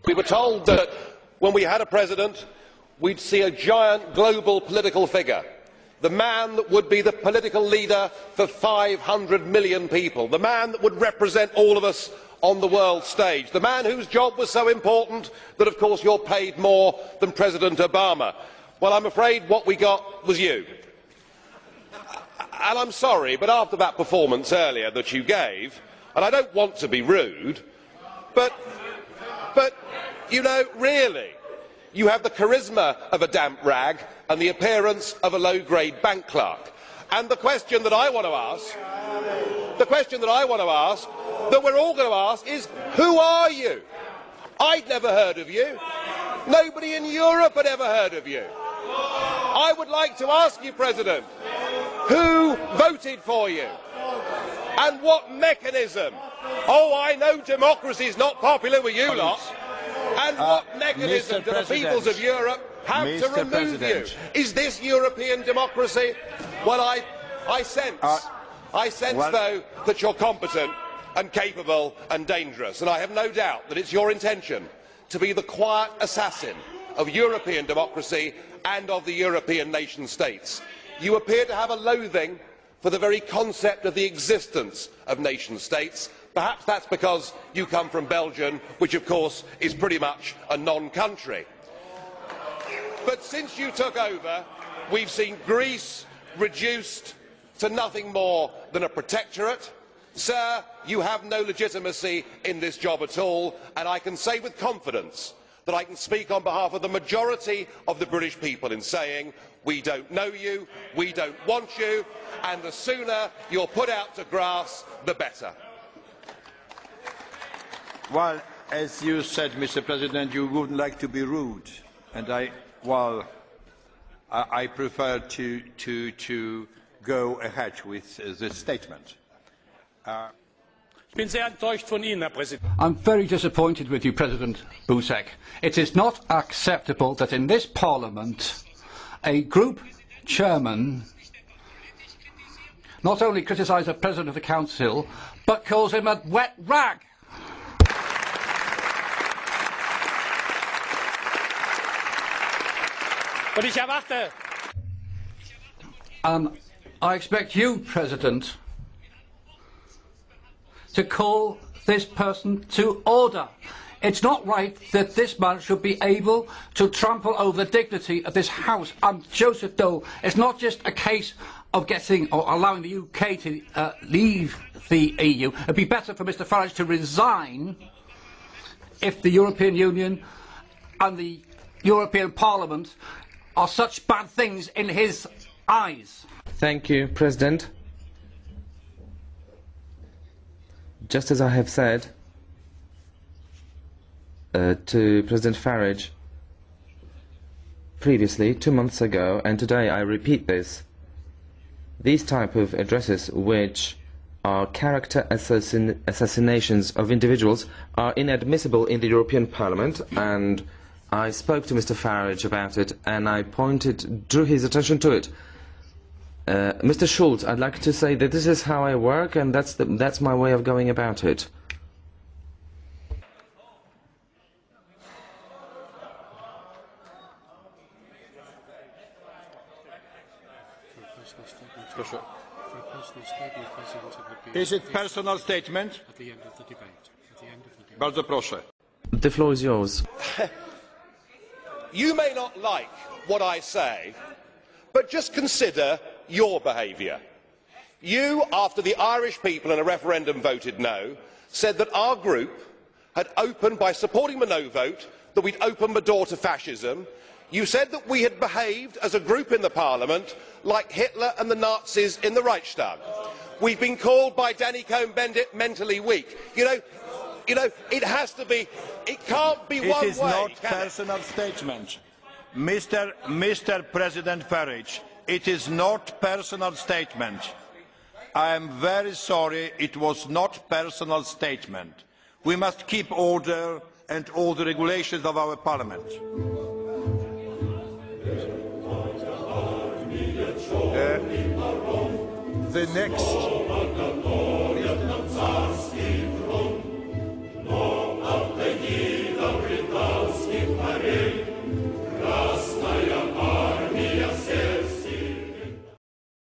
We were told that when we had a president, we'd see a giant global political figure, the man that would be the political leader for 500 million people, the man that would represent all of us on the world stage, the man whose job was so important that, of course, you're paid more than President Obama. Well, I'm afraid what we got was you. And I'm sorry, but after that performance earlier that you gave, and I don't want to be rude, but you know, really, you have the charisma of a damp rag and the appearance of a low-grade bank clerk. And the question that I want to ask, that we're all going to ask is, who are you? I'd never heard of you. Nobody in Europe had ever heard of you. I would like to ask you, President, who voted for you? And what mechanism? Oh, I know democracy is not popular with you lot. And what mechanism do the peoples of Europe have to remove you? Is this European democracy? Well, I sense, though, that you're competent and capable and dangerous, and I have no doubt that it's your intention to be the quiet assassin of European democracy and of the European nation states. You appear to have a loathing for the very concept of the existence of nation states. Perhaps that's because you come from Belgium, which of course is pretty much a non-country. But since you took over, we've seen Greece reduced to nothing more than a protectorate. Sir, you have no legitimacy in this job at all, and I can say with confidence that I can speak on behalf of the majority of the British people in saying we don't know you, we don't want you, and the sooner you're put out to grass, the better. Well, as you said, Mr. President, you wouldn't like to be rude, and I prefer to go ahead with this statement. I'm very disappointed with you, President Buzek. It is not acceptable that in this Parliament a group chairman not only criticises the President of the Council, but calls him a wet rag. I expect you, President, to call this person to order. It's not right that this man should be able to trample over the dignity of this House. Joseph Dole. It's not just a case of getting or allowing the UK to leave the EU. It would be better for Mr Farage to resign if the European Union and the European Parliament are such bad things in his eyes. Thank you, President. Just as I have said to President Farage previously, 2 months ago, and today I repeat this, these type of addresses, which are character assassinations of individuals, are inadmissible in the European Parliament, and I spoke to Mr Farage about it and I drew his attention to it. Mr Schulz, I'd like to say that this is how I work and that's my way of going about it. Is it personal statement? At the end of the debate. Bardzo proszę. The floor is yours. You may not like what I say, but just consider your behaviour. You, after the Irish people in a referendum voted no, said that our group had opened, by supporting the no vote, that we'd opened the door to fascism. You said that we had behaved as a group in the Parliament like Hitler and the Nazis in the Reichstag. We've been called by Danny Cohn-Bendit mentally weak. You know, it has to be, it can't be one way. It is not personal statement. Mr. President Farage, it is not personal statement. I am very sorry, it was not personal statement. We must keep order and all the regulations of our Parliament. The next